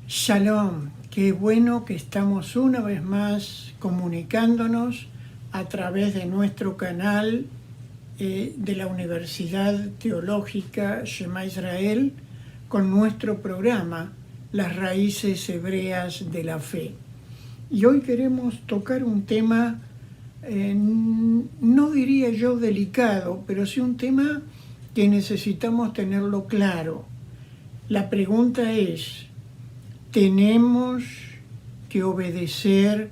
Shalom, qué bueno que estamos una vez más comunicándonos a través de nuestro canal de la Universidad Teológica Shema Israel con nuestro programa Las Raíces Hebreas de la Fe. Y hoy queremos tocar un tema, no diría yo delicado, pero sí un tema que necesitamos tenerlo claro. La pregunta es: ¿tenemos que obedecer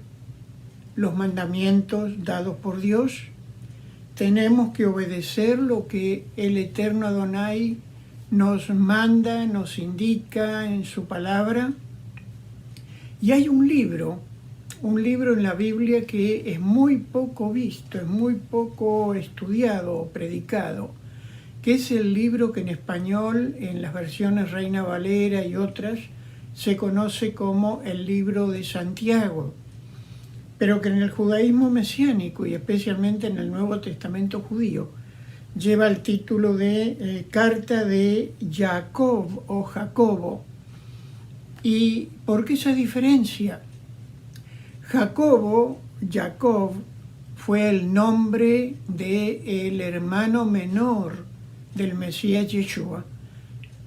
los mandamientos dados por Dios? ¿Tenemos que obedecer lo que el Eterno Adonai nos manda, nos indica en su palabra? Y hay un libro en la Biblia que es muy poco visto, es muy poco estudiado o predicado, que es el libro que en español, en las versiones Reina Valera y otras, se conoce como el libro de Santiago, pero que en el judaísmo mesiánico y especialmente en el Nuevo Testamento judío lleva el título de Carta de Jacob o Jacobo. ¿Y por qué esa diferencia? Jacob fue el nombre del hermano menor del Mesías Yeshua,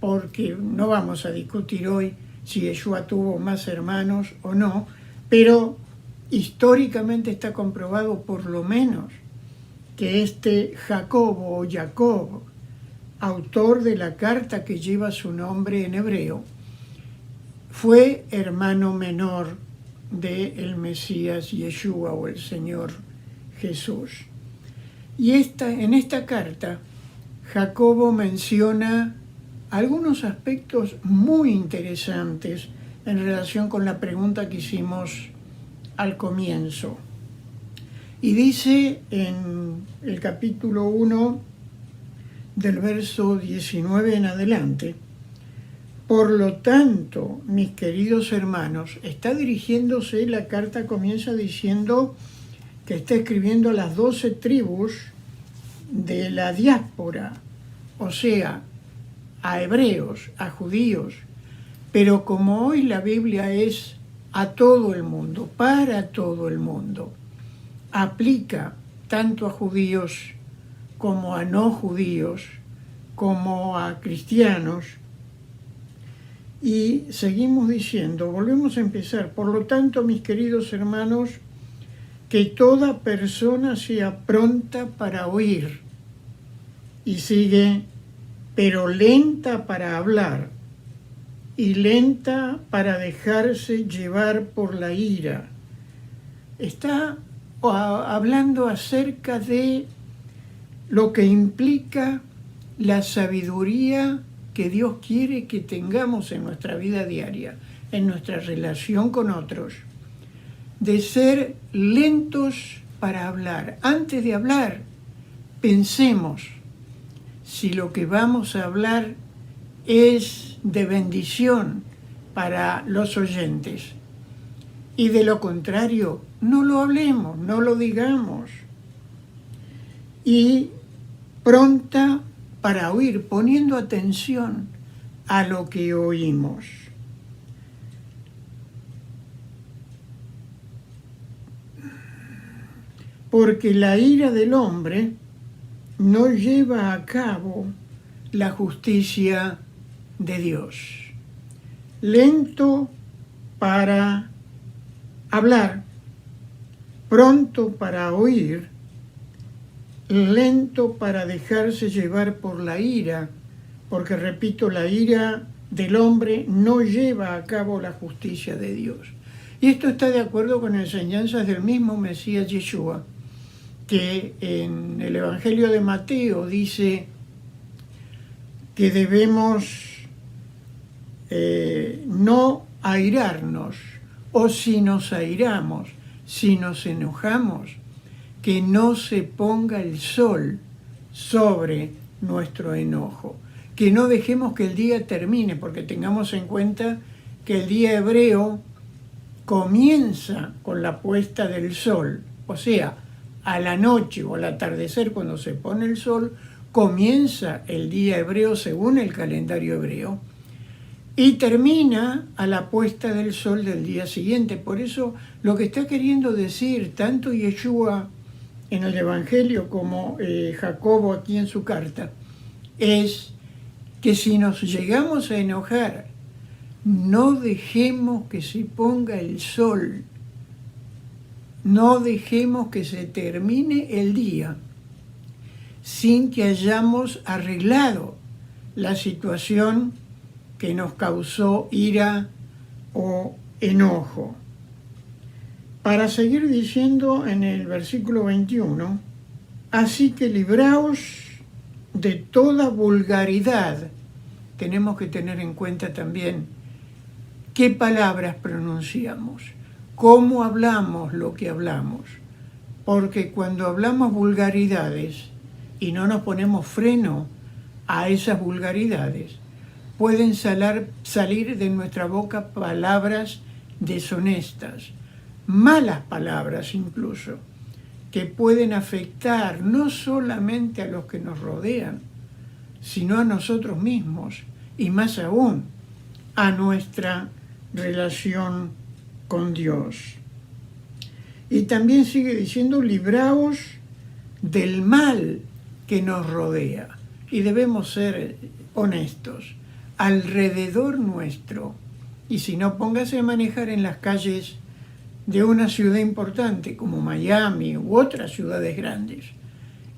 porque no vamos a discutir hoy si Yeshua tuvo más hermanos o no, pero históricamente está comprobado por lo menos que este Jacobo o Jacob, autor de la carta que lleva su nombre en hebreo, fue hermano menor del Mesías Yeshua o el Señor Jesús. Y en esta carta, Jacobo menciona algunos aspectos muy interesantes en relación con la pregunta que hicimos al comienzo. Y dice en el capítulo 1, del verso 19 en adelante: por lo tanto, mis queridos hermanos, está dirigiéndose, la carta comienza diciendo que está escribiendo a las 12 tribus de la diáspora, o sea, a hebreos, a judíos, pero como hoy la Biblia es a todo el mundo, para todo el mundo, aplica tanto a judíos como a no judíos, como a cristianos. Y seguimos diciendo, volvemos a empezar, por lo tanto, mis queridos hermanos, que toda persona sea pronta para oír, y sigue, pero lenta para hablar y lenta para dejarse llevar por la ira. Está hablando acerca de lo que implica la sabiduría que Dios quiere que tengamos en nuestra vida diaria, en nuestra relación con otros, de ser lentos para hablar. Antes de hablar, pensemos si lo que vamos a hablar es de bendición para los oyentes. Y de lo contrario, no lo hablemos, no lo digamos. Y pronta para oír, poniendo atención a lo que oímos. Porque la ira del hombre no lleva a cabo la justicia de Dios. Lento para hablar, pronto para oír, lento para dejarse llevar por la ira, porque repito, la ira del hombre no lleva a cabo la justicia de Dios. Y esto está de acuerdo con enseñanzas del mismo Mesías Yeshua, que en el Evangelio de Mateo dice que debemos no airarnos, o si nos airamos, si nos enojamos, que no se ponga el sol sobre nuestro enojo, que no dejemos que el día termine, porque tengamos en cuenta que el día hebreo comienza con la puesta del sol, o sea, a la noche o al atardecer, cuando se pone el sol, comienza el día hebreo según el calendario hebreo. y termina a la puesta del sol del día siguiente. Por eso lo que está queriendo decir tanto Yeshua en el Evangelio como Jacobo aquí en su carta es que si nos llegamos a enojar, no dejemos que se ponga el sol, no dejemos que se termine el día sin que hayamos arreglado la situación que nos causó ira o enojo. Para seguir diciendo en el versículo 21, así que libraos de toda vulgaridad. Tenemos que tener en cuenta también qué palabras pronunciamos, cómo hablamos lo que hablamos, porque cuando hablamos vulgaridades y no nos ponemos freno a esas vulgaridades, pueden salir de nuestra boca palabras deshonestas, malas palabras incluso, que pueden afectar no solamente a los que nos rodean, sino a nosotros mismos y más aún a nuestra relación con Dios. Y también sigue diciendo, libraos del mal que nos rodea. Y debemos ser honestos, alrededor nuestro. Y si no, póngase a manejar en las calles de una ciudad importante como Miami u otras ciudades grandes.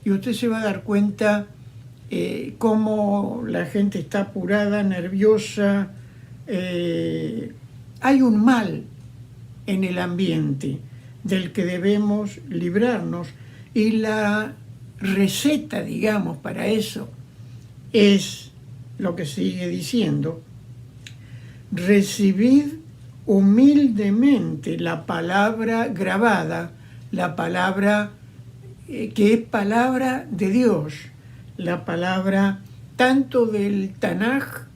Y usted se va a dar cuenta cómo la gente está apurada, nerviosa. Hay un mal en el ambiente del que debemos librarnos. Y la receta, digamos, para eso es lo que sigue diciendo: recibid humildemente la palabra grabada, la palabra que es palabra de Dios, la palabra tanto del Tanaj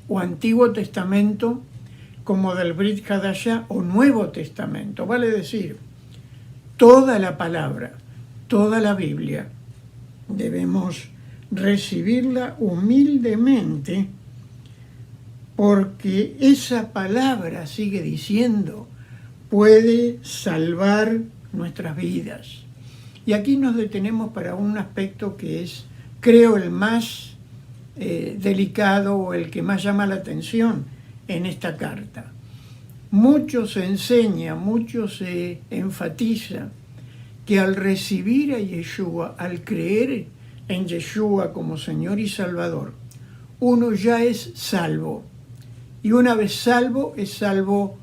o Antiguo Testamento como del Brit Hadashah o Nuevo Testamento. Vale decir, toda la palabra, toda la Biblia, debemos recibirla humildemente, porque esa palabra, sigue diciendo, puede salvar nuestras vidas. Y aquí nos detenemos para un aspecto que es, creo, el más delicado o el que más llama la atención en esta carta. Mucho se enseña, mucho se enfatiza que al recibir a Yeshua, al creer en Yeshua como Señor y Salvador, uno ya es salvo. Y una vez salvo, es salvo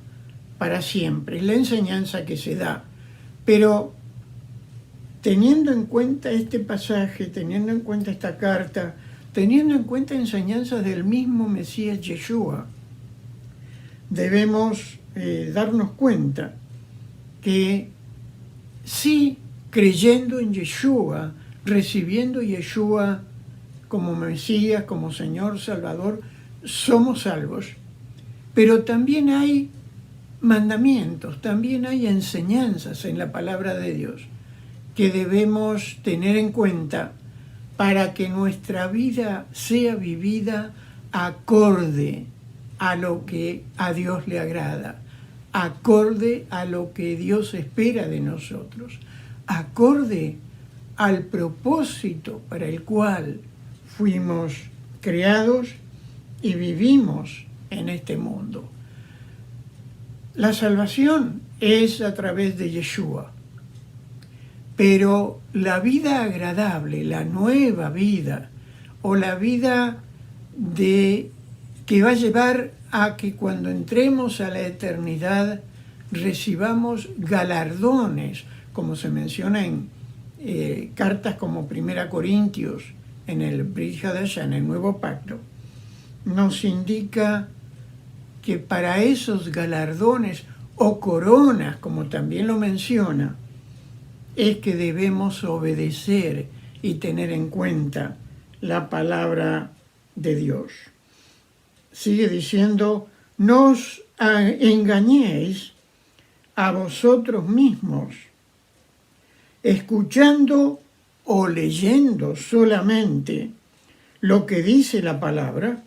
para siempre. Es la enseñanza que se da. Pero teniendo en cuenta este pasaje, teniendo en cuenta esta carta, teniendo en cuenta enseñanzas del mismo Mesías Yeshua, debemos darnos cuenta que sí, creyendo en Yeshua, recibiendo Yeshua como Mesías, como Señor, Salvador, somos salvos. Pero también hay mandamientos, también hay enseñanzas en la palabra de Dios que debemos tener en cuenta para que nuestra vida sea vivida acorde a lo que a Dios le agrada, acorde a lo que Dios espera de nosotros, acorde al propósito para el cual fuimos creados y vivimos en este mundo. La salvación es a través de Yeshua, pero la vida agradable, la nueva vida, o la vida que va a llevar a que cuando entremos a la eternidad recibamos galardones, como se menciona en cartas como 1 Corintios, en el Brit Hadashah, en el Nuevo Pacto, nos indica que para esos galardones o coronas, como también lo menciona, es que debemos obedecer y tener en cuenta la palabra de Dios. Sigue diciendo, no os engañéis a vosotros mismos, escuchando o leyendo solamente lo que dice la palabra,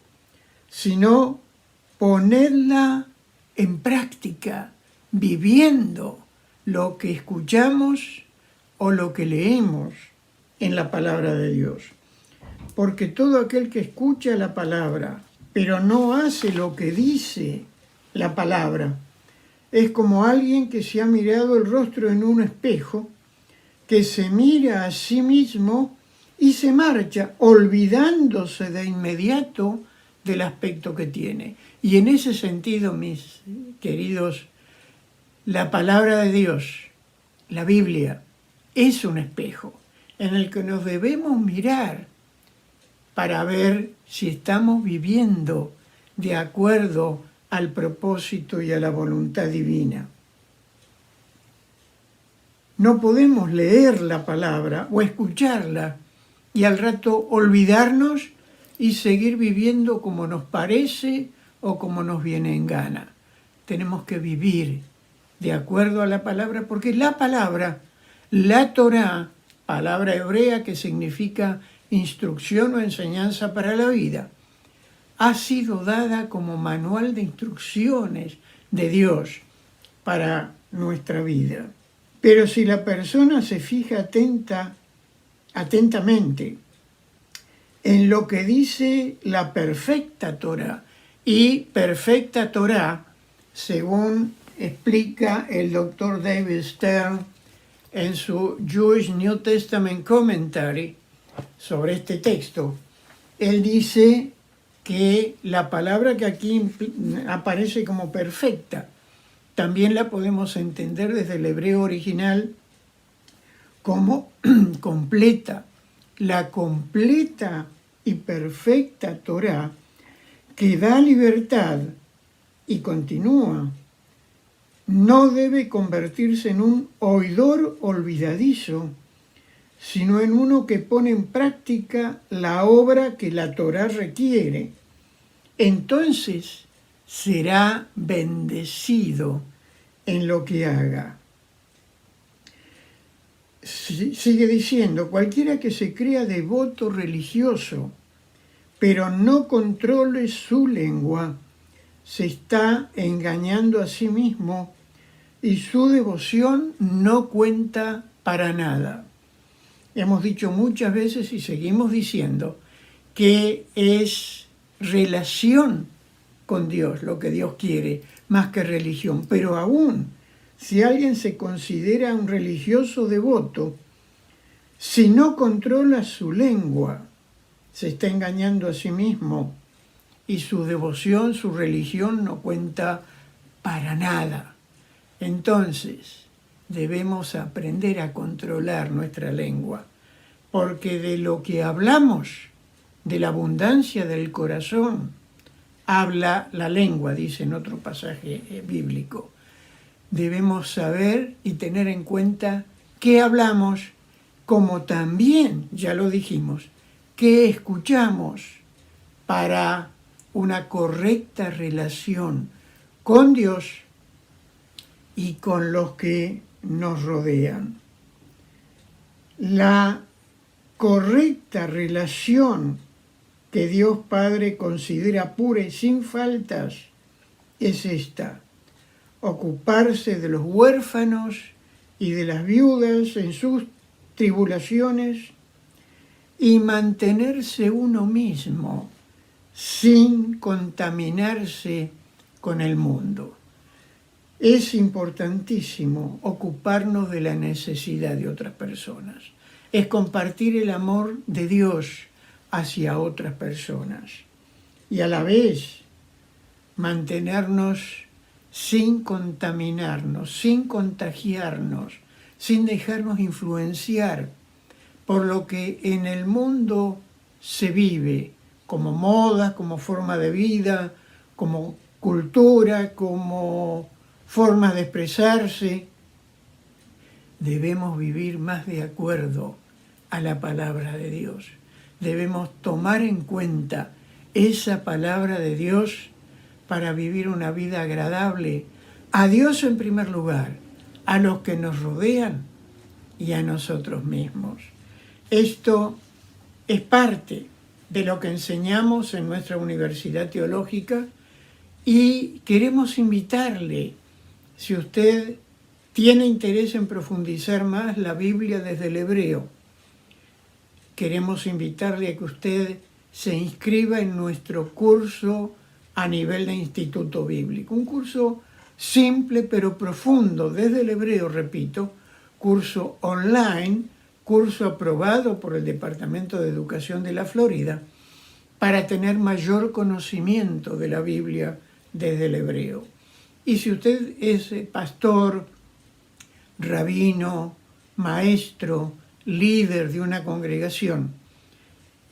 sino ponerla en práctica, viviendo lo que escuchamos o lo que leemos en la palabra de Dios. Porque todo aquel que escucha la palabra, pero no hace lo que dice la palabra, es como alguien que se ha mirado el rostro en un espejo, que se mira a sí mismo y se marcha, olvidándose de inmediato del aspecto que tiene. Y en ese sentido, mis queridos, la palabra de Dios, la Biblia, es un espejo en el que nos debemos mirar para ver si estamos viviendo de acuerdo al propósito y a la voluntad divina. No podemos leer la palabra o escucharla y al rato olvidarnos y seguir viviendo como nos parece o como nos viene en gana. Tenemos que vivir de acuerdo a la palabra, porque la palabra, la Torá, palabra hebrea que significa instrucción o enseñanza para la vida, ha sido dada como manual de instrucciones de Dios para nuestra vida. Pero si la persona se fija atentamente en lo que dice la perfecta Torá, y perfecta Torá, según explica el doctor David Stern en su Jewish New Testament Commentary sobre este texto, él dice que la palabra que aquí aparece como perfecta, también la podemos entender desde el hebreo original como completa, la completa y perfecta Torá que da libertad y continúa. No debe convertirse en un oidor olvidadizo, sino en uno que pone en práctica la obra que la Torá requiere. Entonces será bendecido en lo que haga. Sigue diciendo, cualquiera que se crea devoto religioso, pero no controle su lengua, se está engañando a sí mismo y su devoción no cuenta para nada. Hemos dicho muchas veces y seguimos diciendo que es relación con Dios lo que Dios quiere, más que religión. Pero aún, si alguien se considera un religioso devoto, si no controla su lengua, se está engañando a sí mismo y su devoción, su religión no cuenta para nada. Entonces, debemos aprender a controlar nuestra lengua, porque de lo que hablamos, de la abundancia del corazón, habla la lengua, dice en otro pasaje bíblico. Debemos saber y tener en cuenta qué hablamos, como también, ya lo dijimos, qué escuchamos para una correcta relación con Dios y con los que nos rodean. La correcta relación que Dios Padre considera pura y sin faltas es esta: ocuparse de los huérfanos y de las viudas en sus tribulaciones y mantenerse uno mismo sin contaminarse con el mundo. Es importantísimo ocuparnos de la necesidad de otras personas. Es compartir el amor de Dios hacia otras personas. Y a la vez mantenernos sin contaminarnos, sin contagiarnos, sin dejarnos influenciar por lo que en el mundo se vive como moda, como forma de vida, como cultura, como formas de expresarse. Debemos vivir más de acuerdo a la palabra de Dios. Debemos tomar en cuenta esa palabra de Dios para vivir una vida agradable a Dios en primer lugar, a los que nos rodean y a nosotros mismos. Esto es parte de lo que enseñamos en nuestra Universidad Teológica Y queremos invitarle, si usted tiene interés en profundizar más la Biblia desde el hebreo, queremos invitarle a que usted se inscriba en nuestro curso a nivel de Instituto Bíblico. Un curso simple pero profundo desde el hebreo, repito, curso online, curso aprobado por el Departamento de Educación de la Florida, para tener mayor conocimiento de la Biblia desde el hebreo. Y si usted es pastor, rabino, maestro, líder de una congregación,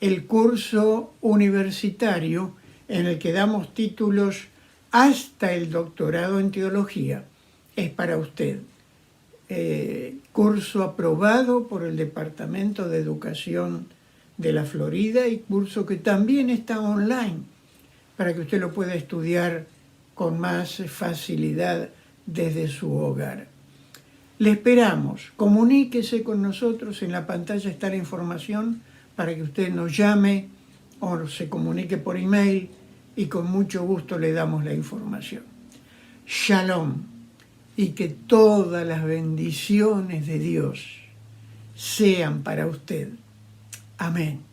el curso universitario en el que damos títulos hasta el doctorado en teología es para usted. Curso aprobado por el Departamento de Educación de la Florida y curso que también está online para que usted lo pueda estudiar con más facilidad desde su hogar. Le esperamos, comuníquese con nosotros, en la pantalla está la información para que usted nos llame o se comunique por email y con mucho gusto le damos la información. Shalom, y que todas las bendiciones de Dios sean para usted. Amén.